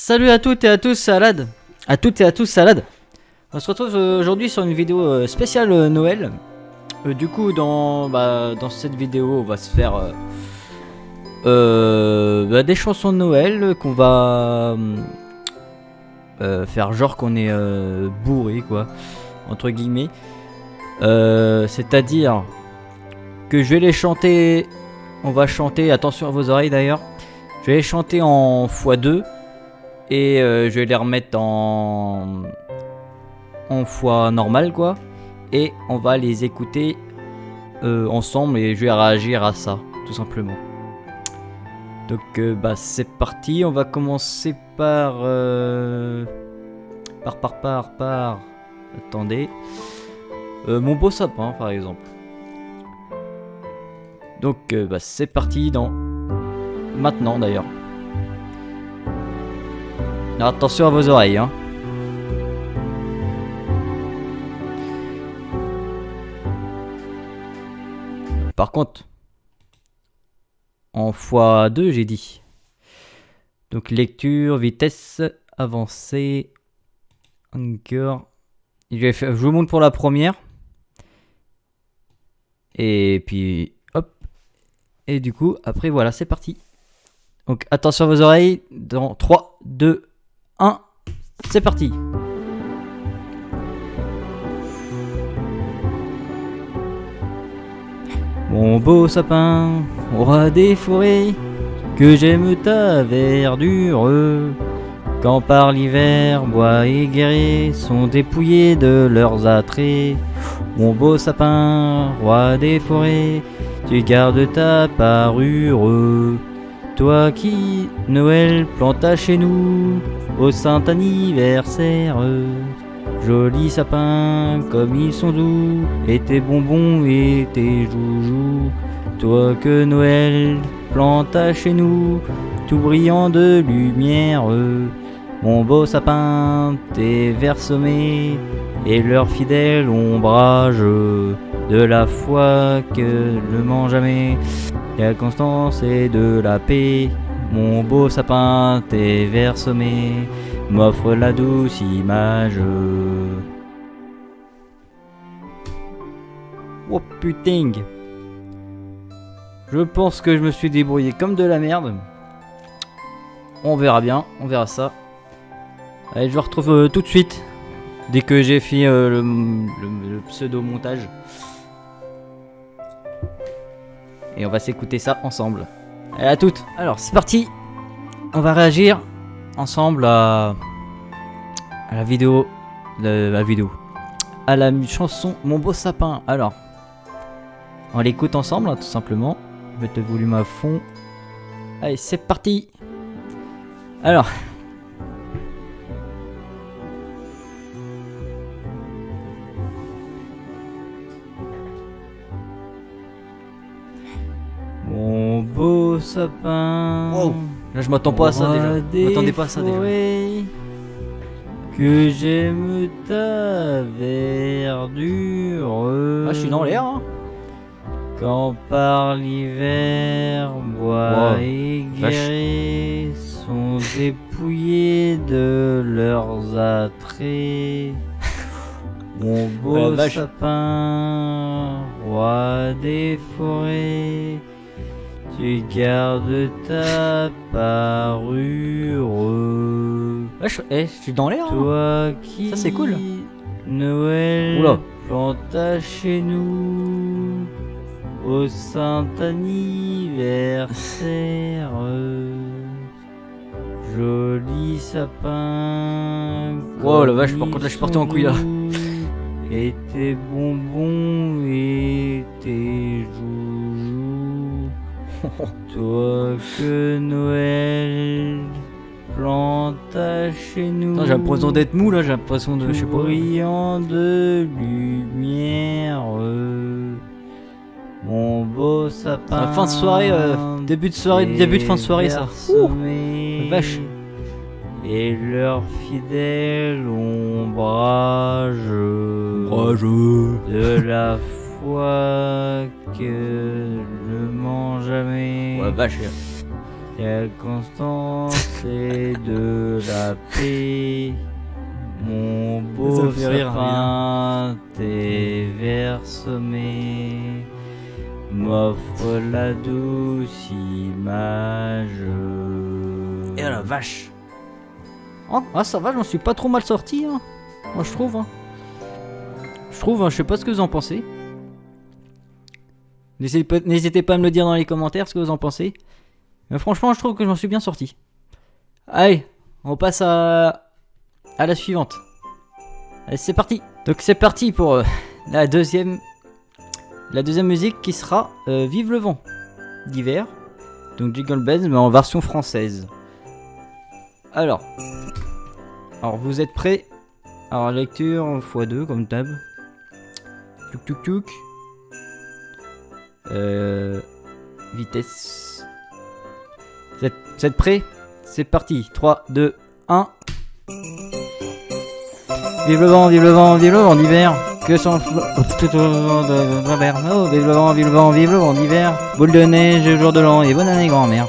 Salut à toutes et à tous, Salade. À toutes et à tous, Salade. On se retrouve aujourd'hui sur une vidéo spéciale Noël. Du coup, dans cette vidéo, on va se faire des chansons de Noël qu'on va faire genre qu'on est bourré, quoi, entre guillemets. C'est-à-dire que je vais les chanter. On va chanter, attention à vos oreilles d'ailleurs. Je vais les chanter en x2 et je vais les remettre en fois normale, quoi. Et on va les écouter ensemble et je vais réagir à ça, tout simplement. Donc c'est parti, on va commencer par attendez, mon beau sapin par exemple. Donc c'est parti maintenant d'ailleurs. Alors, attention à vos oreilles, hein. Par contre, en x2 j'ai dit. Donc lecture, vitesse, avancée, encore. Je vous montre pour la première. Et puis hop. Et du coup, après voilà, c'est parti. Donc attention à vos oreilles. Dans 3, 2, 1. C'est parti. Mon beau sapin, roi des forêts, que j'aime ta verdure. Quand par l'hiver, bois et guérets sont dépouillés de leurs attraits. Mon beau sapin, roi des forêts, tu gardes ta parure. Toi qui, Noël, planta chez nous, au saint anniversaire. Jolis sapins, comme ils sont doux, et tes bonbons et tes joujoux. Toi que Noël planta chez nous, tout brillant de lumière. Mon beau sapin, tes vers sommés, et leur fidèle ombrage, de la foi que ne ment jamais, la constance et de la paix. Mon beau sapin, tes vers sommés, m'offre la douce image. Oh putain. Je pense que je me suis débrouillé comme de la merde. On verra bien, on verra ça. Allez, je vous retrouve tout de suite, dès que j'ai fini le pseudo-montage. Et on va s'écouter ça ensemble. Allez, à toutes. Alors, c'est parti. On va réagir ensemble à la vidéo. À la chanson Mon beau sapin. Alors, on l'écoute ensemble, hein, tout simplement. Je vais te volume à fond. Allez, c'est parti. Alors. Mon beau sapin. Wow. Là, je m'attends pas à ça déjà. Je m'attendais pas à ça déjà. Que j'aime ta verdure. Ah, je suis dans l'air, hein. Quand par l'hiver, bois et guérets sont dépouillés de leurs attraits. Mon beau sapin, roi des forêts, tu gardes ta parure. Je suis dans l'air. Toi qui, ça c'est cool. Noël planta chez nous, au saint anniversaire. Joli sapin. Oh la vache, par contre là je suis parti en couille là. Et tes bonbons et tes joujoux. Toi que Noël planta chez nous. J'ai l'impression d'être mou là, j'ai l'impression de, je sais pas, brillant de lumière. Mon beau sapin. Fin de soirée, début de soirée, début de fin de soirée ça. Vache. Et leur fidèle ombrage, de la foi que ne ment jamais. Ouais, vache. quelle constance et de la paix. Mon beau fait rire, sapin, tes vers semés m'offre la douce image. Et la vache. Oh, ah ça va, j'en suis pas trop mal sorti, hein. Moi je trouve, hein. Je sais pas ce que vous en pensez. N'hésitez pas à me le dire dans les commentaires ce que vous en pensez. Mais franchement, je trouve que j'en suis bien sorti. Allez, on passe à la suivante. Allez, c'est parti. Donc c'est parti pour la deuxième musique qui sera Vive le vent d'hiver. Donc Jingle Bells mais en version française. Alors vous êtes prêts? Alors lecture x2 comme tab. Tuk tuk tuk. Vitesse. Vous êtes prêts? C'est parti. 3, 2, 1. Vive le vent, vive le vent, vive le vent d'hiver. Que son oh, vive le vent, vive le vent, vive le vent d'hiver. Boule de neige, jour de l'an et bonne année grand-mère.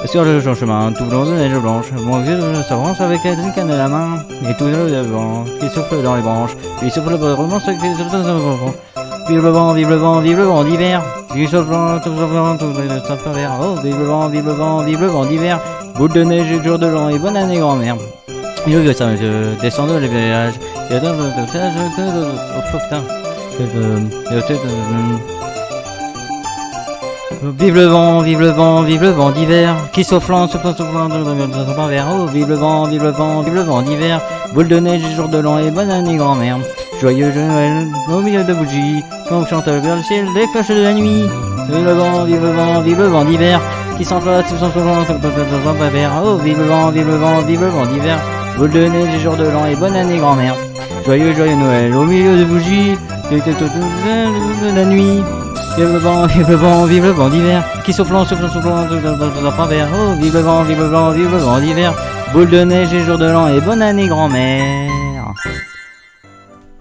Sur le chemin, tout blanc de neige blanche. Mon vieux s'avance avec une canne à la main. Et tout le vent qui souffle dans les branches. Puis souffle le roman, ce qui souffle dans le vent. Vive le vent, vive le vent, vive le vent d'hiver. Qui souffle tout le sapin vert. Oh, vive le vent, vive le vent, vive le vent d'hiver. Boule de neige, jour de l'an et bonne année grand-mère. Je veux ça, je descends de les villages. Oh putain. Vive le vent, vive le vent, vive le vent d'hiver. Qui soufflant, soufflant de sapin vert. Oh, vive le vent, vive le vent, vive le vent d'hiver. Boule de neige, jour de l'an et bonne année grand-mère. Joyeux Noël, au milieu de bougies. Quand on chante vers le ciel, des cloches de la nuit. Vive le vent, vive le vent, vive le vent d'hiver. Qui s'enflatte, tout s'enflatte, sapin vert. Oh, vive le vent, vive le vent, vive le vent d'hiver. Boule de neige, jour de l'an et bonne année grand-mère. Joyeux, joyeux Noël, au milieu de bougies. De la nuit. Vive le vent, vive le vent, vive le vent d'hiver. Qui soufflant, soufflant, soufflant, sapin vert. Oh, vive le vent, vive le vent, vive le vent d'hiver. Boule de neige et jour de l'an et bonne année grand-mère.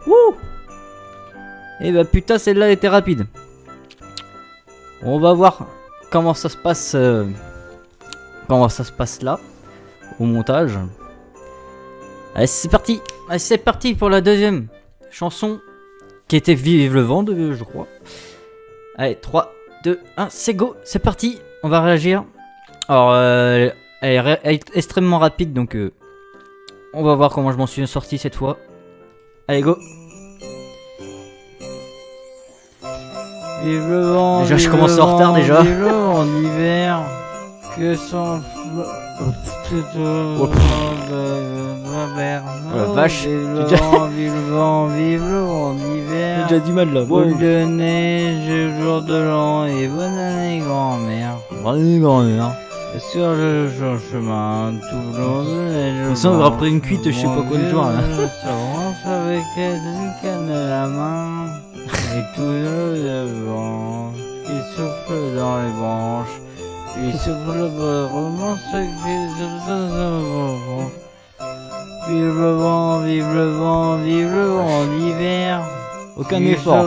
Wouh! Eh bah putain, celle-là était rapide. On va voir comment ça se passe. Comment ça se passe là, au montage. Allez, c'est parti. Allez, c'est parti pour la deuxième chanson qui était Vive le vent, je crois. Allez, 3, 2, 1, c'est go, c'est parti. On va réagir. Alors, elle est extrêmement rapide, donc on va voir comment je m'en suis sorti cette fois. Allez, go. Vive le vent. Déjà, je commence en retard déjà. Vive le vent en hiver. Que son. Oh la vache. Vive le vent, vive le vent, vive le vent d'hiver. J'ai déjà du mal là. Boule de neige, jour de l'an et bonne année grand-mère. Bonne année grand-mère. Sur le chemin, tout blanc de neige. Ça, on va après une cuite, je sais pas quoi de jour là. S'avance avec une canne à la main. Et tout le vent qui souffle dans les branches. Il souffle le roman, ce qui vive le vent, vive le vent, vive le vent d'hiver. Aucun effort. Oh,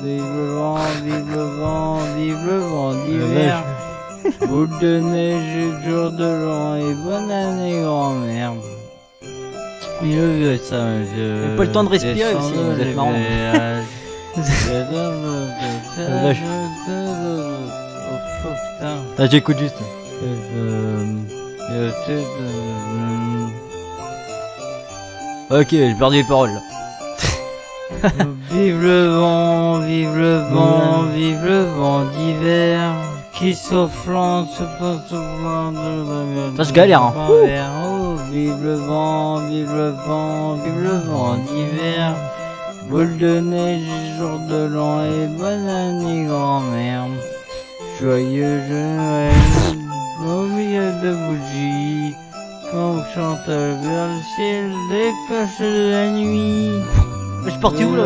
vive le vent, vive le vent, vive le vent d'hiver. Boule de neige, jour de l'an et bonne année grand-mère. Il veut ça, j'ai pas le temps de respirer aussi, vous êtes marrant. J'écoute juste. Ok, j'ai perdu les paroles là. Vive le vent, vive le vent, vive le vent d'hiver. Qui soufflant, soufflant de. Ça, je galère, hein. Oh, vive le vent, vive le vent, vive le vent d'hiver. Boule de neige, jour de l'an et bonne année grand-mère. Joyeux Noël, au milieu de bougies. Quand on chante vers le ciel, des cloches de la nuit. Mais je suis parti où là?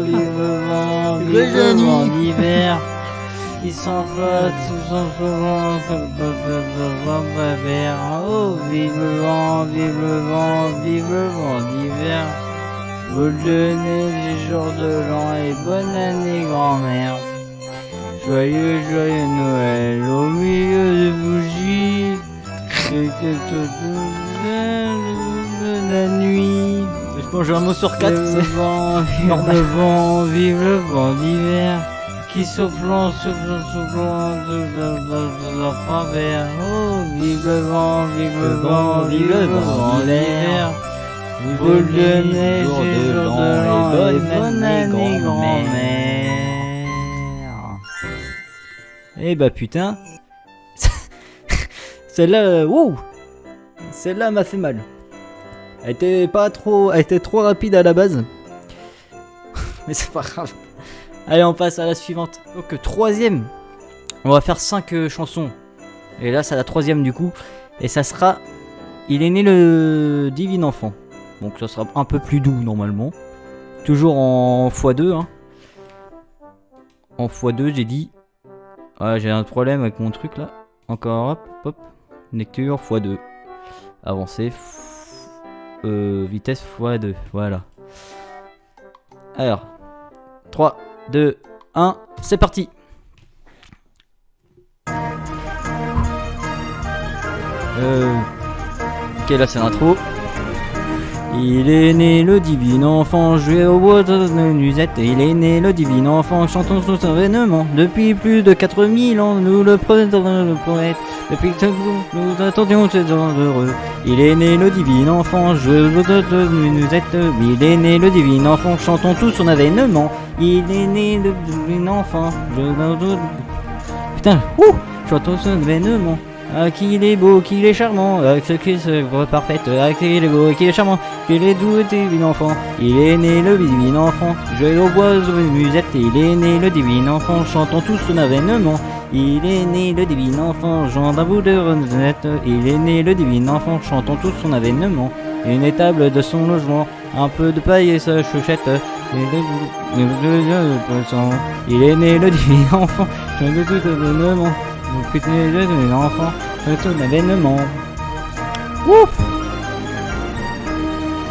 Vive le vent, vive le vent d'hiver. Qui s'enflatte sous son souvent comme le vert. Oh, vive le vent, vive le vent, vive le vent d'hiver. Boule de neige, jour de l'an et bonne année grand-mère. Joyeux, joyeux Noël, au milieu de bougies, et que la nuit. Je pense que j'ai un mot sur 4. Vive le vent, vive le vent, vive le vent d'hiver, qui soufflant de travers. Oh, vive le vent, vive le vent, vive le vent d'hiver. Boule de neige, jour de l'an, et bonne année, grand-mère. Eh bah putain. Celle-là, wow. Celle-là m'a fait mal. Elle était trop rapide à la base. Mais c'est pas grave. Allez, on passe à la suivante. Donc troisième. On va faire 5 chansons. Et là, c'est la troisième du coup. Et ça sera Il est né le divin enfant. Donc ça sera un peu plus doux normalement. Toujours en x2 hein. En x2 j'ai dit. Ah, j'ai un problème avec mon truc là. Encore hop hop. Lecture x2. Avancer. Vitesse x2. Voilà. Alors. 3, 2, 1. C'est parti. Ok, là c'est l'intro. Il est né le divin enfant, joué au bois de Nusette. Il est né le divin enfant, chantons son avènement. Depuis plus de 4000 ans, nous le prenons le poète. Depuis que nous attendions ces gens heureux. Il est né le divin enfant, joué au bois de Nusette. Il est né le divin enfant, chantons tous son avènement. Il est né le divin enfant, putain, chantons son avènement. Ah, qu'il est beau, qu'il est charmant, avec ce qui se voit parfaite, ah, qu'il est beau, qu'il est charmant, qu'il est doux et divin enfant. Il est né le divin enfant, joué au bois de musette. Il est né le divin enfant, chantons tous son avènement. Il est né le divin enfant, Jean d'un bout de renette. Il est né le divin enfant, chantons tous son avènement. Une étable de son logement, un peu de paille et sa chauchette. Il est né le divin enfant, chantons tous son avènement. Putain, de l'enfant, tout l'avènement. Ouf!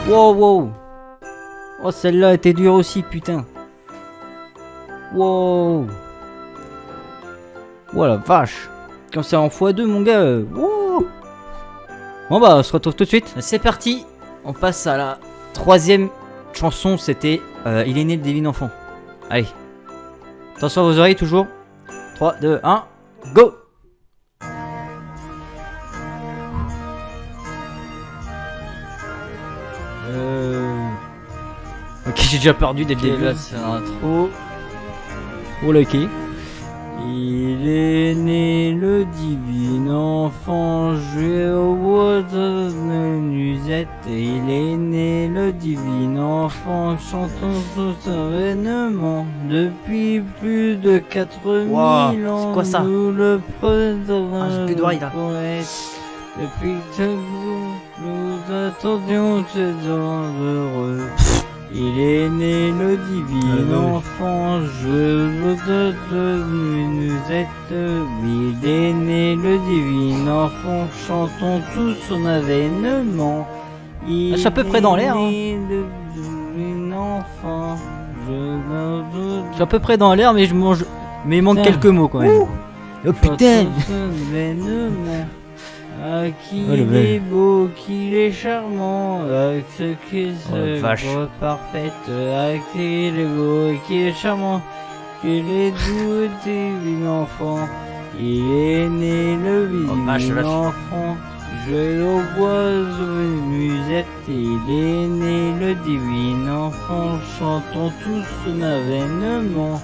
Wow, wow! Oh, celle-là était dure aussi, putain. Wow! Oh la vache! Quand c'est en x2, mon gars. Wow! Bon, bah, on se retrouve tout de suite. C'est parti! On passe à la troisième chanson. C'était Il est né le divin enfant. Allez. Attention à vos oreilles, toujours. 3, 2, 1. Go! Ok, j'ai déjà perdu dès le début. Là, c'est l'intro. Oh là, ok. Il est né le divin enfant, joué au bois de Nusette. Il est né le divin enfant, chantons son avènement. Depuis plus de 4000 ans, c'est quoi ça? nous le prenons j'ai plus d'oreilles, là. Depuis que nous attendions ces gens heureux. Il est né le divin enfant, je veux de musette. Il est né le divin enfant, chantons tous son avènement. Je suis à peu près dans l'air. Il est né le divin enfant, Je suis à peu près dans l'air, mais mais il manque quelques mots quand même. Oh putain! Ah, qu'il est beau, qu'il est charmant, avec ce qui se voit parfaite. Ah, qu'il est beau, qu'il est charmant, qu'il est doux et divin enfant. Il est né le divin enfant, joué au bois de musette. Il est né le divin enfant, chantons tous son avènement.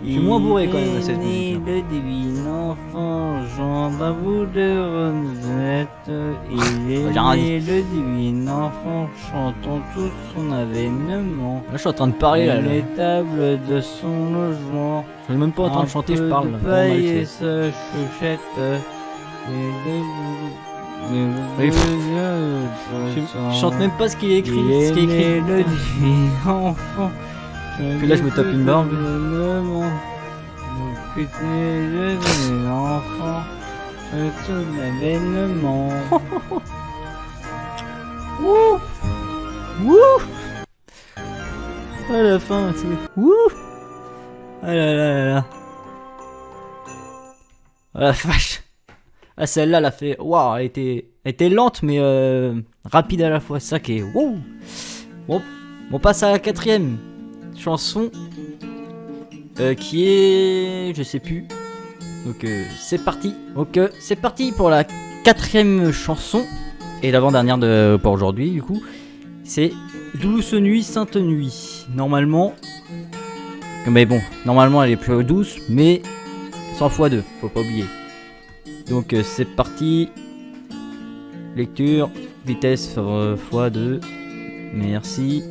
Je suis moins bourré quand même à cette musique. Le divin enfant, Jean d'un bout de renette. Il est né le divin enfant, chantons tous son avènement. Là, je suis en train de parler là. L'étable de son logement. Je suis même pas en train de chanter, je parle. De paille et sa chauchette. Je chante même pas ce qu'il est écrit. Il est né le divin enfant. Puis là je me tape une barbe. Putain, je enfant, tout l'avènement. Wouh! Wouh! À la fin, c'est wouh! Ah là là là là. la vache. Ah, celle-là, elle a fait. Waouh, elle était lente, mais rapide à la fois. C'est ça qui est. Wow. Bon, on passe à la 4e chanson. Qui est. Je sais plus. Donc, c'est parti. Donc, c'est parti pour la 4e chanson. Et l'avant-dernière pour aujourd'hui, du coup. C'est Douce nuit, sainte nuit. Normalement. Mais bon, normalement, elle est plus douce, mais 100 x 2, faut pas oublier. Donc c'est parti. Lecture, vitesse x2. Merci.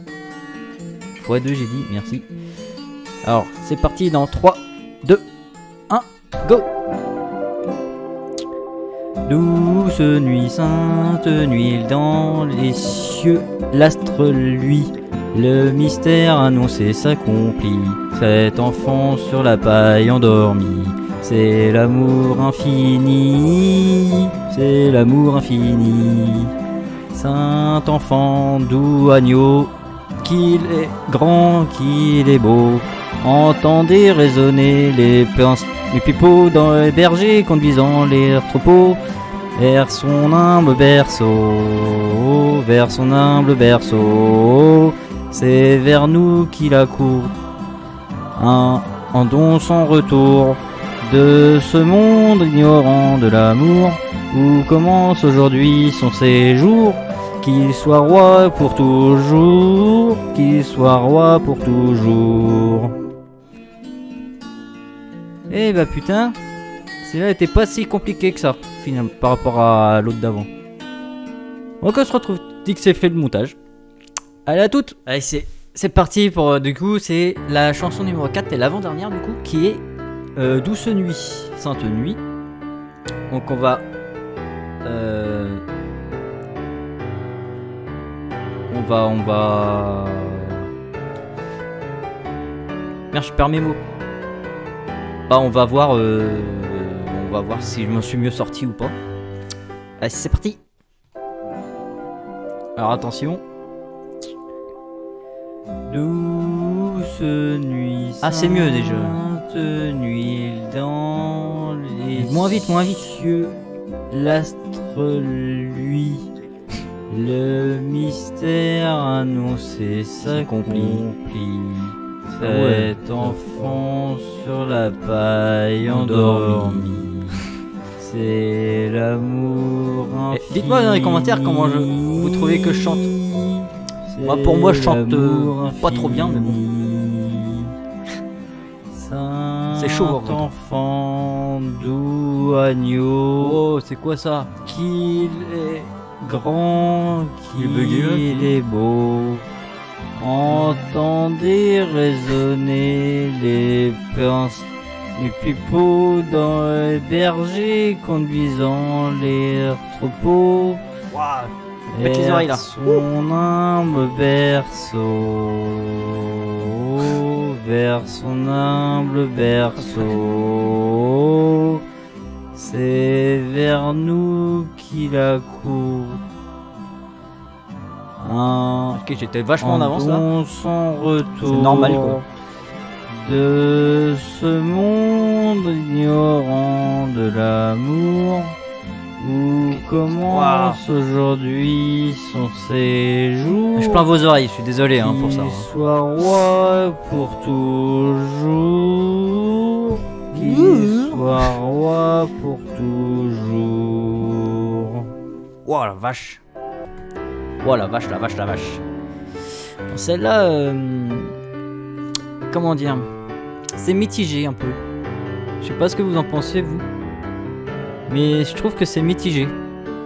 x2 j'ai dit, merci. Alors c'est parti dans 3, 2, 1, go. Douce nuit, sainte nuit, dans les cieux, l'astre lui, le mystère annoncé s'accomplit. Cet enfant sur la paille endormi, c'est l'amour infini, c'est l'amour infini. Saint enfant, doux agneau, qu'il est grand, qu'il est beau. Entendez résonner les pipeaux dans les bergers conduisant les troupeaux vers son humble berceau, vers son humble berceau. C'est vers nous qu'il accourt, en don sans retour. De ce monde ignorant de l'amour, où commence aujourd'hui son séjour. Qu'il soit roi pour toujours, qu'il soit roi pour toujours. Eh bah putain, celle-là était pas si compliquée que ça, finalement, par rapport à l'autre d'avant. Donc on se retrouve dès que c'est fait le montage. Allez à toutes. Allez c'est parti pour du coup c'est la chanson numéro 4 et l'avant-dernière du coup qui est Douce nuit, sainte nuit. Donc on va merde je perds mes mots. Bah on va voir si je m'en suis mieux sorti ou pas. Allez c'est parti. Alors attention. Douce nuit. Ah c'est mieux déjà. Sainte nuit dans les moins vite. Cieux, l'astre lui, le mystère annoncé s'accomplit. Cet enfant sur la paille endormi, c'est l'amour infini. Dites-moi dans les commentaires comment vous trouvez que je chante. Moi, pour moi, je chante pas trop bien, mais bon. C'est chaud. Enfant doux agneau. Oh, c'est quoi ça? Qu'il est grand, qu'il est beau. Entendez résonner les pipeaux dans les bergers conduisant les troupeaux. Wow. Avec les oreilles là. Son humble berceau, vers son humble berceau, c'est vers nous qu'il accourt. Ok, j'étais vachement en avance là. Sans retour. C'est normal quoi. De ce monde ignorant de l'amour, où commence aujourd'hui son séjour. Je plains vos oreilles, je suis désolé pour ça. Qu'il soit roi pour toujours. Qu'il soit roi pour toujours. Oh la vache. Oh la vache. Bon, celle-là, comment dire, c'est mitigé un peu. Je sais pas ce que vous en pensez vous. Mais je trouve que c'est mitigé.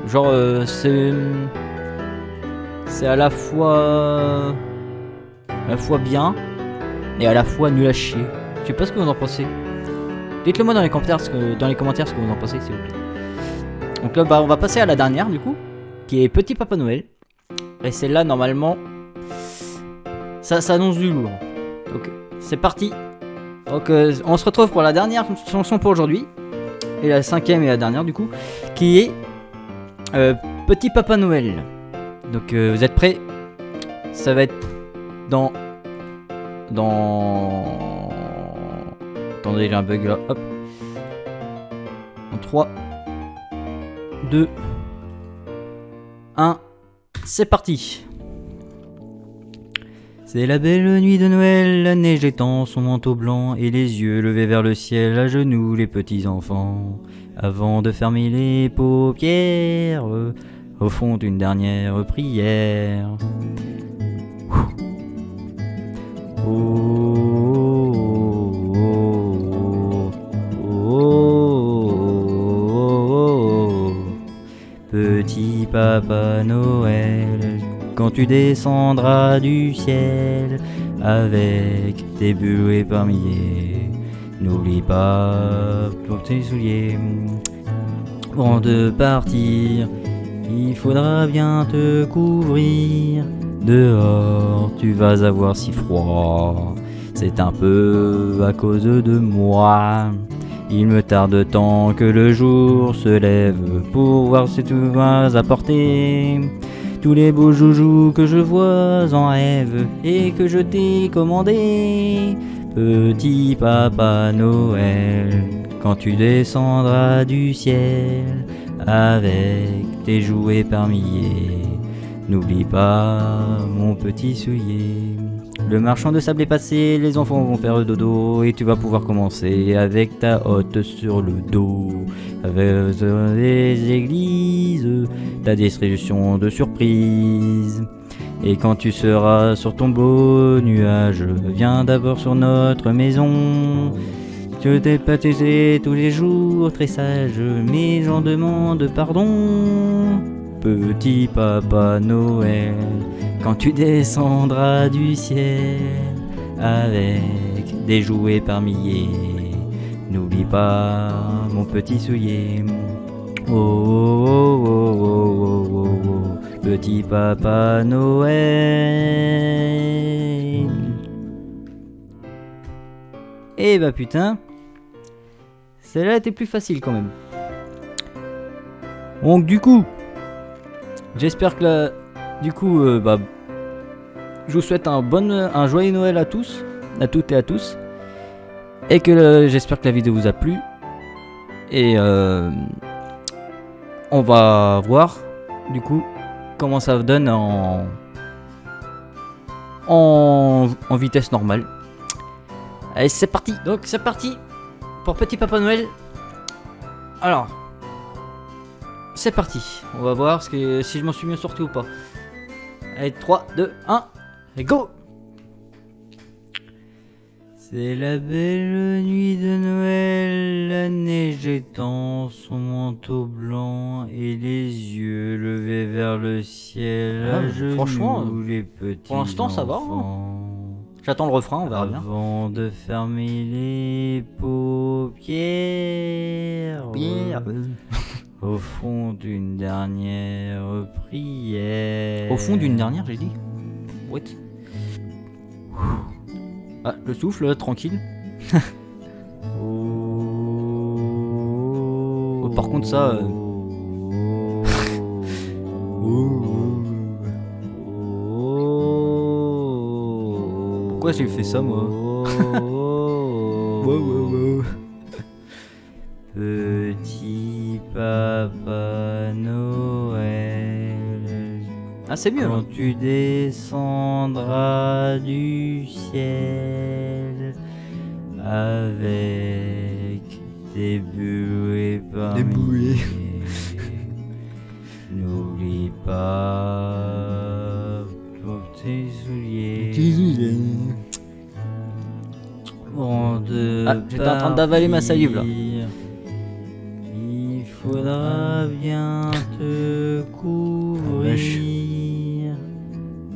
Genre c'est à la fois bien et à la fois nul à chier. Je sais pas ce que vous en pensez. Dites-le moi dans les commentaires ce que vous en pensez s'il vous plaît. Donc là on va passer à la dernière du coup, qui est Petit Papa Noël. Et celle-là normalement ça annonce du lourd. Donc c'est parti. Donc on se retrouve pour la dernière chanson pour aujourd'hui. Et la 5e et la dernière du coup, qui est Petit Papa Noël. Donc vous êtes prêts? Ça va être dans... Attendez, j'ai un bug là, hop. En 3, 2, 1, c'est parti. C'est la belle nuit de Noël, la neige étend son manteau blanc et les yeux levés vers le ciel, à genoux les petits enfants, avant de fermer les paupières, au fond d'une dernière prière. Oh, oh, oh, oh, petit Papa Noël, quand tu descendras du ciel avec tes buées par milliers, n'oublie pas pour tes souliers. Avant de partir, il faudra bien te couvrir. Dehors, tu vas avoir si froid. C'est un peu à cause de moi. Il me tarde tant que le jour se lève pour voir si tu vas apporter tous les beaux joujoux que je vois en rêve et que je t'ai commandé. Petit Papa Noël, quand tu descendras du ciel avec tes jouets par milliers, n'oublie pas mon petit soulier. Le marchand de sable est passé, les enfants vont faire dodo et tu vas pouvoir commencer avec ta hotte sur le dos. Avec les églises, ta distribution de surprises. Et quand tu seras sur ton beau nuage, viens d'abord sur notre maison. Je t'ai baptisé tous les jours, très sage, mais j'en demande pardon. Petit Papa Noël, quand tu descendras du ciel avec des jouets par milliers, n'oublie pas mon petit soulier. Oh, oh, oh, oh, oh, oh, oh, petit Papa Noël. Eh bah putain, celle-là était plus facile quand même. Donc du coup, j'espère que je vous souhaite un joyeux Noël à tous, à toutes et à tous, et que j'espère que la vidéo vous a plu. Et on va voir du coup comment ça donne en vitesse normale. Allez, c'est parti. Donc c'est parti pour Petit Papa Noël. Alors, c'est parti. On va voir si je m'en suis bien sorti ou pas. Allez, 3, 2, 1, et go. C'est la belle nuit de Noël, la neige étend son manteau blanc et les yeux levés vers le ciel. Ah, à genoux, franchement, les petits pour l'instant, ça va, hein. enfants. J'attends le refrain, on verra bien. Avant de fermer les paupières, au fond d'une dernière prière. Au fond d'une dernière, j'ai dit. What? Ah, le souffle, là, tranquille. Oh, par contre, ça, Pourquoi j'ai fait ça, moi? Petit Papa Noël, Ah, c'est mieux. quand tu descendras du ciel avec tes buées par milliers, n'oublie pas pour tes souliers. Avant de Ah, j'étais en train d'avaler ma salive, là. Il faudra bien te couvrir.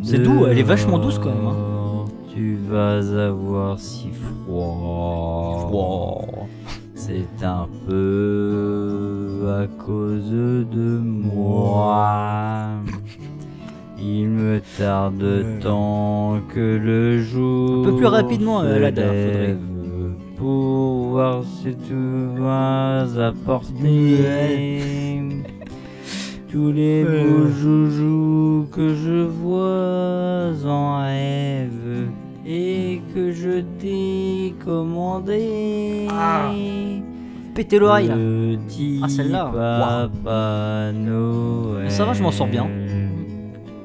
C'est doux, elle est vachement douce quand même, hein. Dehors, tu vas avoir si froid. C'est un peu à cause de moi. Il me tarde tant que le jour Un peu plus rapidement, se là, faudrait. lève pour voir si tu vas apporter tous les beaux joujoux que je vois en rêve et que je t'ai commandé. pété l'oreille là. Petit Ah, celle-là. Papa Noël. Mais ça va, je m'en sors bien.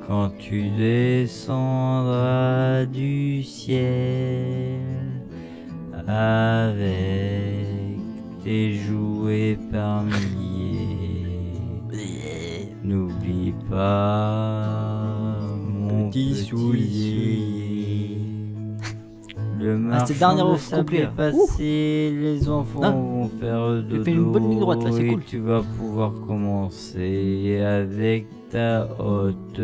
Quand tu descendras du ciel avec tes jouets par milliers, n'oublie pas mon petit soulier. Le c'était le dernier marchand de refrain sable complet, est là. passé, les enfants Ah. vont faire dodo. Il fait une bonne ligne droite, là, c'est et cool. tu vas pouvoir commencer avec ta hotte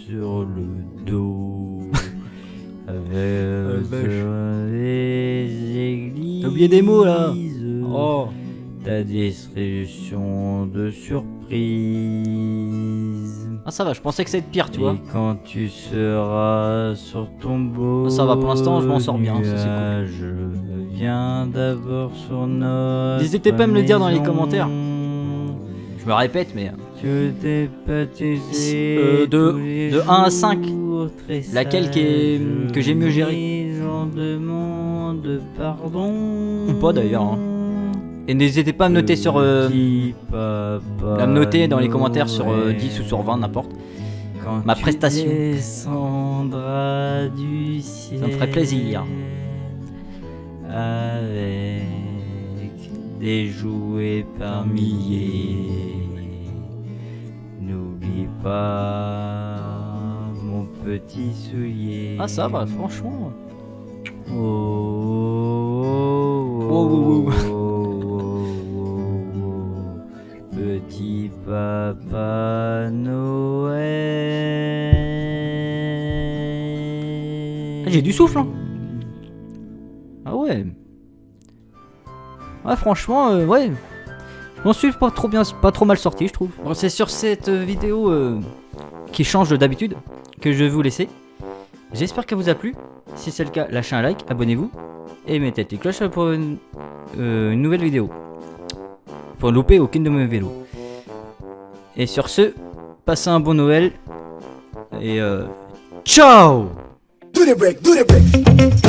sur le dos. Avec les églises. T'as oublié des mots, là. Oh. Ta distribution de surprises. Ah ça va, je pensais que c'était pire, tu vois. Et quand tu seras sur ton beau Ah, ça va, pour l'instant, je m'en sors bien, ça, c'est cool. nuage, viens d'abord sur notre N'hésitez pas à me le dire dans les maison. commentaires. Je me répète, mais Je t'ai baptisé de 1 à 5, laquelle que j'ai mieux gérée. J'en demande pardon. Ou pas, d'ailleurs, hein. Et n'hésitez pas à me noter sur à me noter dans les commentaires sur 10 ou sur 20, n'importe. Ma prestation. Descendras du ciel Ça me ferait plaisir. avec des jouets par milliers. N'oublie pas mon petit soulier. Ah ça va, franchement. Oh, oh, Oh, oh, oh. Petit Papa Noël. Ah, j'ai du souffle, hein. Ah ouais. Ah franchement, ouais. Je m'en suis pas trop mal sorti, je trouve. Bon, c'est sur cette vidéo qui change d'habitude que je vais vous laisser. J'espère qu'elle vous a plu. Si c'est le cas, lâchez un like, abonnez-vous et mettez la petite cloche pour une nouvelle vidéo. Pour ne louper aucune de mes vélos. Et sur ce, passez un bon Noël et ciao! Do the break, do the break.